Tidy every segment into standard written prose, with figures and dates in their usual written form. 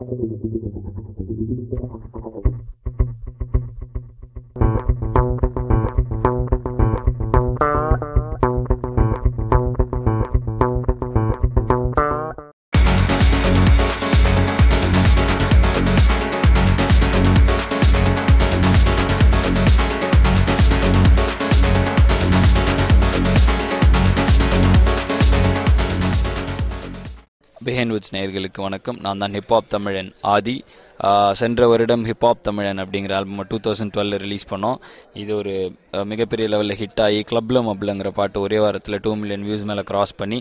Behind Woods நேயர்களுக்கு வணக்கம். நான் தான் ஹிப்ஹாப் தமிழன் ஆதி. சென்ற வருடம் ஹிப்ஹாப் தமிழன் அப்படிங்கிற ஆல்பம் 2012 ரிலீஸ் பண்ணோம். இது ஒரு மிகப்பெரிய லெவலில் ஹிட் ஆகி கிளப்ல மப்ளங்கிற பாட்டு ஒரே வாரத்தில் 2 மில்லியன் வியூஸ் மேலே கிராஸ் பண்ணி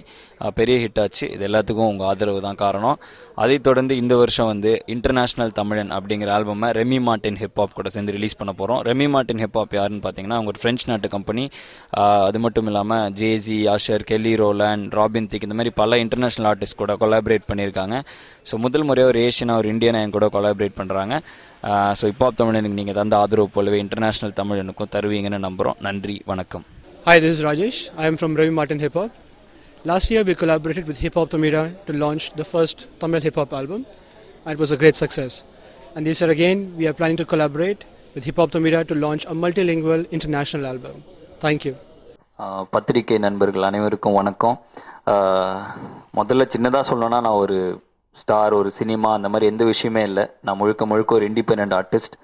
பெரிய ஹிட் ஆச்சு. இது எல்லாத்துக்கும் உங்கள் ஆதரவு தான் காரணம். அதைத் தொடர்ந்து இந்த வருஷம் வந்து இன்டர்நேஷ்னல் தமிழன் அப்படிங்கிற ஆல்பமை ரெமி மார்ட்டின் ஹிப்ஹாப் கூட சேர்ந்து ரிலீஸ் பண்ண போகிறோம். ரெமி மார்ட்டின் ஹிப்ஹாப் யாருன்னு பார்த்தீங்கன்னா அவங்க ஒரு ஃப்ரெஞ்ச் நாட்டு கம்பெனி. அது மட்டும் இல்லாமல் ஜேசி, ஆஷர், கெல்லி ரோலாண்ட், ராபின் திக் இந்த மாதிரி பல இன்டர்நேஷ்னல் ஆர்டிஸ்ட் கூட கொலாபரேட் பண்ணியிருக்காங்க. ஸோ முதல் முறையாக ஒரு ஏஷியனா ஒரு இந்தியனா என் கூட கொலாபரேட் பண்ணுறாங்க. ஸோ ஹிப்ஹாப் தமிழனுக்கு நீங்கள் தந்த ஆதரவு போலவே இன்டர்நேஷ்னல் தமிழனுக்கும் தருவீங்கன்னு நம்புகிறோம். நன்றி, வணக்கம். Hi, this is Rajesh. I am from Remy Martin Hip Hop. Last year we collaborated with Hip Hop Tamira to launch the first Tamil hip hop album, and it was a great success. And this year again we are planning to collaborate with Hip Hop Tamira to launch a multilingual international album. Thank you. பத்திரிகை நண்பர்கள் அனைவருக்கும் வணக்கம். முதல்ல சின்னதாக சொல்லணும்னா நான் ஒரு star, ஒரு சினிமா அந்த மாதிரி எந்த விஷயமே இல்லை. நான் முழுக்க ஒரு இண்டிபெண்ட் ஆர்டிஸ்ட்.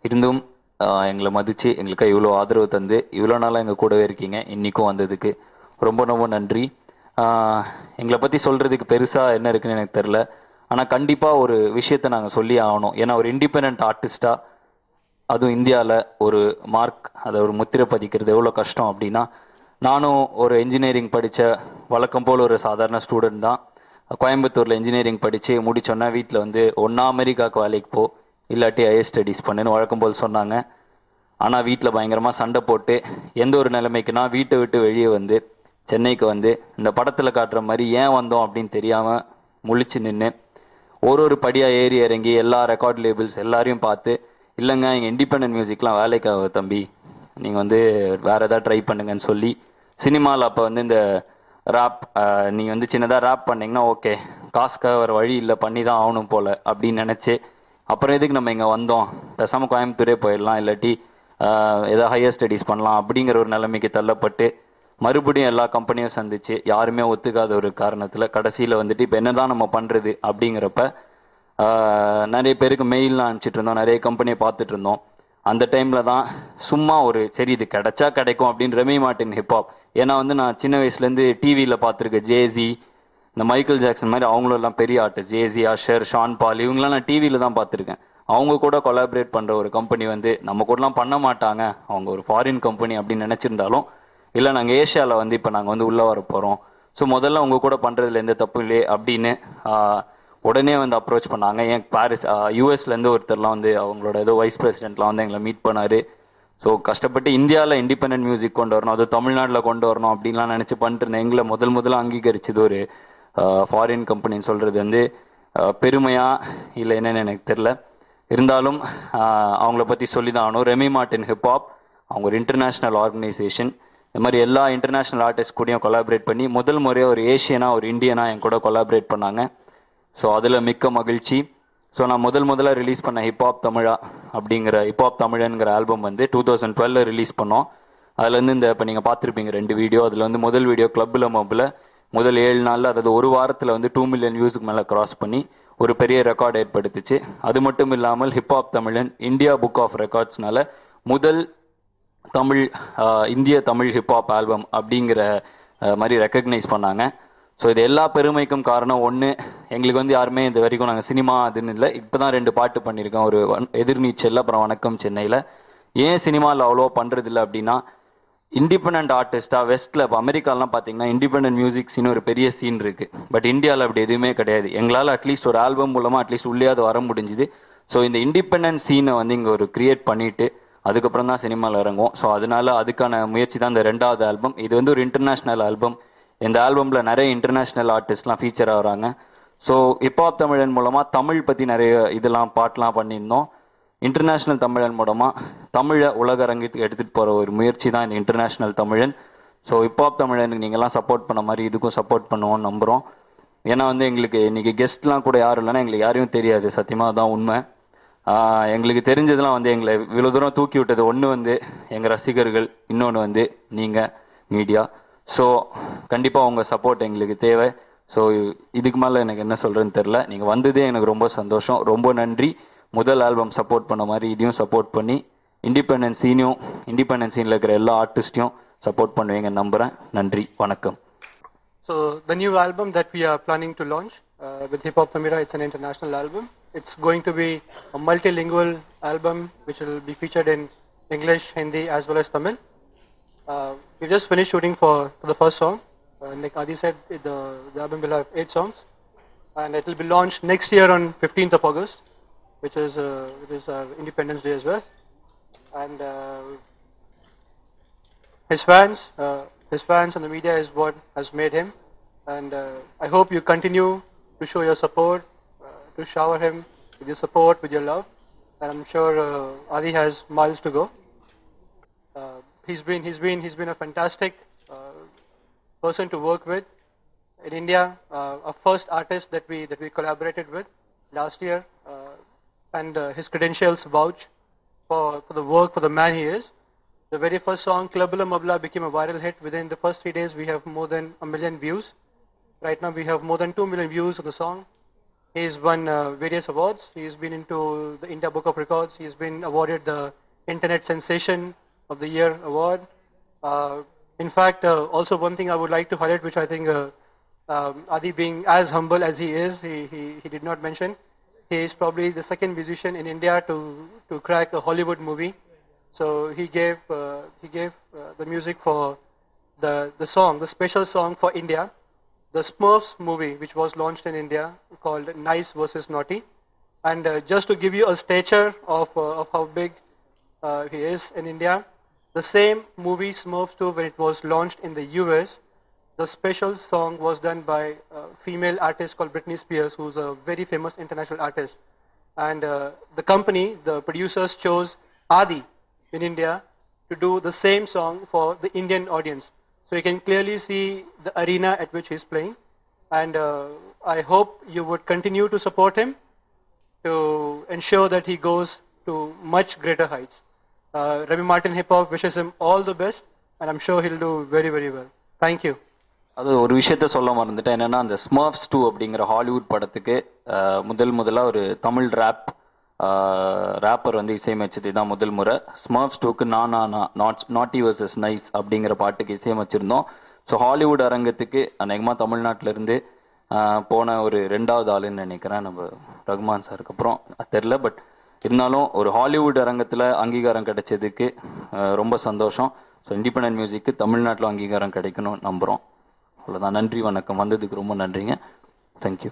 இருந்தும் எங்களை மதித்து எங்களுக்காக இவ்வளோ ஆதரவு தந்து இவ்வளோ நாளாக எங்கள் கூடவே இருக்கீங்க. இன்றைக்கும் வந்ததுக்கு ரொம்ப நன்றி. எங்களை பற்றி சொல்கிறதுக்கு பெருசாக என்ன இருக்குன்னு எனக்கு தெரில. ஆனால் கண்டிப்பாக ஒரு விஷயத்தை நாங்கள் சொல்லி ஆகணும். ஏன்னா ஒரு இண்டிபெண்ட் ஆர்டிஸ்டாக, அதுவும் இந்தியாவில் ஒரு மார்க், அதை ஒரு முத்திரை பதிக்கிறது எவ்வளோ கஷ்டம் அப்படின்னா, நானும் ஒரு இன்ஜினியரிங் படித்த வழக்கம் போல் ஒரு சாதாரண ஸ்டூடெண்ட் தான். கோயம்புத்தூரில் இன்ஜினியரிங் படித்து முடிச்சோன்னா வீட்டில் வந்து ஒன்றா அமெரிக்காவுக்கு வேலைக்கு போ, இல்லாட்டி ஹையர் ஸ்டடீஸ் பண்ணுன்னு வழக்கம் போல் சொன்னாங்க. ஆனால் வீட்டில் பயங்கரமாக சண்டை போட்டு எந்த ஒரு நிலைமைக்குன்னா வீட்டை விட்டு வெளியே வந்து சென்னைக்கு வந்து இந்த படத்தில் காட்டுற மாதிரி ஏன் வந்தோம் அப்படின்னு தெரியாமல் முழிச்சு நின்று ஒரு படியாக ஏறி இறங்கி எல்லா ரெக்கார்ட் லேபிள்ஸ் எல்லாரையும் பார்த்து, இல்லைங்க இங்கே இண்டிபெண்ட் மியூசிக்லாம் வேலைக்காக தம்பி, நீங்கள் வந்து வேறு எதாவது ட்ரை பண்ணுங்கன்னு சொல்லி சினிமாவில் அப்போ வந்து இந்த ரேப், நீங்கள் வந்து சின்னதாக ரேப் பண்ணிங்கன்னா ஓகே, காசுக்காக வேறு வழி இல்லை, பண்ணி தான் ஆகணும் போல் அப்படின்னு நினச்சி, அப்புறம் எதுக்கு நம்ம இங்கே வந்தோம், பேசாமல் கோயம்புத்தூரே போயிடலாம், இல்லாட்டி ஏதாவது ஹையர் ஸ்டடீஸ் பண்ணலாம் அப்படிங்கிற ஒரு நிலைமைக்கு தள்ளப்பட்டு மறுபடியும் எல்லா கம்பெனியும் சந்திச்சு யாருமே ஒத்துக்காத ஒரு காரணத்தில் கடைசியில் வந்துட்டு இப்போ என்ன தான் நம்ம பண்ணுறது அப்படிங்கிறப்ப நிறைய பேருக்கு மெயிலெலாம் அனுப்பிச்சிட்டு இருந்தோம், நிறைய கம்பெனியை பார்த்துட்டு இருந்தோம். அந்த டைமில் தான் சும்மா ஒரு சரி இது கிடைச்சா கிடைக்கும் அப்படின்னு ரெமி மார்ட்டின் ஹிப்ஹாப், ஏன்னா வந்து நான் சின்ன வயசுலேருந்து டிவியில் பார்த்துருக்கேன் ஜேசி, இந்த மைக்கேல் ஜாக்சன் மாதிரி அவங்களெல்லாம் பெரிய ஆர்டிஸ்ட், ஜேசி, அஷர், ஷான் பால் இவங்களாம் நான் டிவியில் தான் பார்த்துருக்கேன். அவங்க கூட கொலாபரேட் பண்ணுற ஒரு கம்பெனி வந்து நம்ம கூடலாம் பண்ண மாட்டாங்க, அவங்க ஒரு ஃபாரின் கம்பெனி அப்படின்னு நினச்சிருந்தாலும், இல்லை நாங்கள் ஏஷியாவில் வந்து இப்போ நாங்கள் வந்து உள்ளே வர போகிறோம், ஸோ முதல்ல அவங்க கூட பண்ணுறதுல எந்த தப்பும் இல்லையே அப்படின்னு உடனே வந்து அப்ரோச் பண்ணாங்க. ஏன் பாரிஸ் யூஎஸ்லேருந்து ஒருத்தர்லாம் வந்து அவங்களோட ஏதோ வைஸ் பிரசிடென்ட்லாம் வந்து எங்களை மீட் பண்ணார். ஸோ கஷ்டப்பட்டு இந்தியாவில் இண்டிபெண்ட் மியூசிக் கொண்டு வரணும், அது தமிழ்நாட்டில் கொண்டு வரணும் அப்படின்லாம் நினச்சி பண்ணிட்டு இருந்தேன். எங்களை முதல்ல அங்கீகரிச்சது ஒரு ஃபாரின் கம்பெனின்னு சொல்கிறது வந்து பெருமையாக இல்லை என்னென்னு எனக்கு தெரில. இருந்தாலும் அவங்கள பற்றி சொல்லி தான் ஆகணும். ரெமி மார்ட்டின் ஹிப்ஹாப் அவங்க ஒரு இன்டர்நேஷ்னல் ஆர்கனைசேஷன். இந்த மாதிரி எல்லா இன்டர்நேஷ்னல் ஆர்டிஸ்ட் கூடயும் கொலாபரேட் பண்ணி முதல் முறையாக ஒரு ஏஷியனாக ஒரு இந்தியனாக என் கூட கொலாபரேட் பண்ணாங்க. ஸோ அதில் மிக்க மகிழ்ச்சி. ஸோ நான் முதல்ல ரிலீஸ் பண்ண ஹிப்ஹாப் தமிழன்கிற ஆல்பம் வந்து 2012 ரிலீஸ் பண்ணோம். அதுலேருந்து இந்த இப்போ நீங்கள் பார்த்துருப்பீங்க 2 வீடியோ. அதில் வந்து முதல் வீடியோ கிளப்பில் மப்பில் முதல் 7 நாளில், அதாவது ஒரு வாரத்தில் வந்து 2 மில்லியன் வியூஸுக்கு மேலே கிராஸ் பண்ணி ஒரு பெரிய ரெக்கார்டு ஏற்படுத்துச்சு. அது மட்டும் இல்லாமல் ஹிப்ஹாப் தமிழன் இந்தியா புக் ஆஃப் ரெக்கார்ட்ஸ்னால முதல் இந்திய தமிழ் ஹிப்ஹாப் ஆல்பம் அப்படிங்கிற மாதிரி ரெக்கக்னைஸ் பண்ணாங்க. ஸோ இது எல்லா பெருமைக்கும் காரணம் ஒன்று, எங்களுக்கு வந்து யாருமே இந்த வரைக்கும் நாங்கள் சினிமா அதுன்னு இல்லை, இப்போ தான் 2 பாட்டு பண்ணியிருக்கோம், ஒரு எதிர்நீச்சல் அப்புறம் வணக்கம் சென்னையில். ஏன் சினிமாவில் அவ்வளோ பண்ணுறதில்ல அப்படின்னா, இண்டிபெண்ட் ஆர்டிஸ்டாக வெஸ்ட்டில் இப்போ அமெரிக்காலாம் பார்த்தீங்கன்னா இண்டிபெண்ட் மியூசிக் சீன் ஒரு பெரிய சீன் இருக்குது. பட் இந்தியாவில் அப்படி எதுவுமே கிடையாது. எங்களால் அட்லீஸ்ட் ஒரு ஆல்பம் மூலமாக அட்லீஸ்ட் உள்ளேயாவது வர முடிஞ்சுது. ஸோ இந்த இண்டிபெண்ட் சீனை வந்து இங்கே ஒரு கிரியேட் பண்ணிவிட்டு அதுக்கப்புறம் தான் சினிமாவில் இறங்குவோம். ஸோ அதனால அதுக்கான முயற்சி தான் இந்த 2வது ஆல்பம். இது வந்து ஒரு இன்டர்நேஷ்னல் ஆல்பம். இந்த ஆல்பமில் நிறைய இன்டர்நேஷ்னல் ஆர்டிஸ்ட்லாம் ஃபீச்சர் ஆகிறாங்க. ஸோ ஹிப்ஹாப் தமிழன் மூலமாக தமிழ் பற்றி நிறைய இதெல்லாம் பாட்டெலாம் பண்ணியிருந்தோம். இன்டர்நேஷ்னல் தமிழன் மூலமாக தமிழை உலக அரங்கத்துக்கு எடுத்துகிட்டு போகிற ஒரு முயற்சி தான் இந்த இன்டர்நேஷ்னல் தமிழன். ஸோ ஹிப்ஹாப் தமிழனுக்கு நீங்கள்லாம் சப்போர்ட் பண்ண மாதிரி இதுக்கும் சப்போர்ட் பண்ணுவோம்னு நம்புகிறோம். ஏன்னா வந்து எங்களுக்கு இன்னைக்கு கெஸ்ட்லாம் கூட யாரும் இல்லைன்னா எங்களுக்கு யாரையும் தெரியாது, சத்தியமாக தான் உண்மை. எங்களுக்கு தெரிஞ்சதெல்லாம் வந்து எங்களை இவ்வளோ தூரம் தூக்கி விட்டது ஒன்று வந்து எங்கள் ரசிகர்கள், இன்னொன்று வந்து நீங்கள் மீடியா. ஸோ கண்டிப்பாக உங்கள் சப்போர்ட் எங்களுக்கு தேவை. ஸோ இதுக்கு மேலே எனக்கு என்ன சொல்கிறேன்னு தெரில. நீங்கள் வந்ததே எனக்கு ரொம்ப சந்தோஷம், ரொம்ப நன்றி. முதல் ஆல்பம் சப்போர்ட் பண்ண மாதிரி இதையும் சப்போர்ட் பண்ணி இண்டிபெண்டன்ஸ் சீனில் இருக்கிற எல்லா ஆர்டிஸ்டையும் சப்போர்ட் பண்ணுவீங்கன்னு நம்புகிறேன். நன்றி, வணக்கம். So the new album that we are planning to launch with Hip Hop Tamira, it's an international album. It's going to be a multilingual album which will be featured in English, Hindi as well as Tamil. We just finished shooting for the first song. Like Adi said, the album will have 8 songs, and it will be launched next year on 15th of August, which is Independence Day as well. And his fans and the media is what has made him, and I hope you continue to show your support, to shower him with your support, with your love, and I'm sure Adi has miles to go. He's been a fantastic person to work with in India, a first artist that we collaborated with last year, and his credentials vouch for the work, for the man he is. The very first song, Klabla Mabla, became a viral hit. Within the first 3 days, we have more than 1 million views. Right now, we have more than 2 million views of the song. He's won various awards. He's been into the India Book of Records. He's been awarded the Internet Sensation of the Year award. In fact, also one thing I would like to highlight, which I think Adi, being as humble as he is, he did not mention. He is probably the second musician in India to crack a Hollywood movie. So he gave the music for the song, the special song for India, the Smurfs movie, which was launched in India, called Nice versus Naughty. And just to give you a stature of how big he is in India, the same movie Smurfs 2, when it was launched in the US, the special song was done by a female artist called Britney Spears, who's a very famous international artist. And the company, the producers, chose Adi in India to do the same song for the Indian audience. So you can clearly see the arena at which he's playing, and I hope you would continue to support him to ensure that he goes to much greater heights. Remy Martin Hip Hop wishes him all the best, and I'm sure he'll do very, very well. Thank you. அது ஒரு விஷயத்த சொல்ல மறந்துட்டேன். என்னன்னா, அந்த ஸ்மர்ஃப்ஸ் 2 அப்படிங்கிற Hollywood படத்துக்கு முதல்ல ஒரு தமிழ் ரேப்பர் வந்து இசையமைச்சது தான் முதல் முறை. ஸ்மர்ஃப்ஸ் 2க்கு நாட்டி வர்சஸ் நைஸ் அப்படிங்கிற பாட்டுக்கு இசையமைச்சிருந்தோம். ஸோ ஹாலிவுட் அரங்கத்துக்கு அநேகமாக தமிழ்நாட்டிலேருந்து போன ஒரு 2வது ஆளுன்னு நினைக்கிறேன், நம்ம ரகுமான் சாருக்கு அப்புறம் தெரில. பட் இருந்தாலும் ஒரு ஹாலிவுட் அரங்கத்தில் அங்கீகாரம் கிடைச்சதுக்கு ரொம்ப சந்தோஷம். ஸோ இண்டிபெண்டன்ட் மியூசிக்கு தமிழ்நாட்டில் அங்கீகாரம் கிடைக்கணும்னு நம்புகிறோம். அவ்வளோதான். நன்றி, வணக்கம். வந்ததுக்கு ரொம்ப நன்றிங்க. தேங்க்யூ.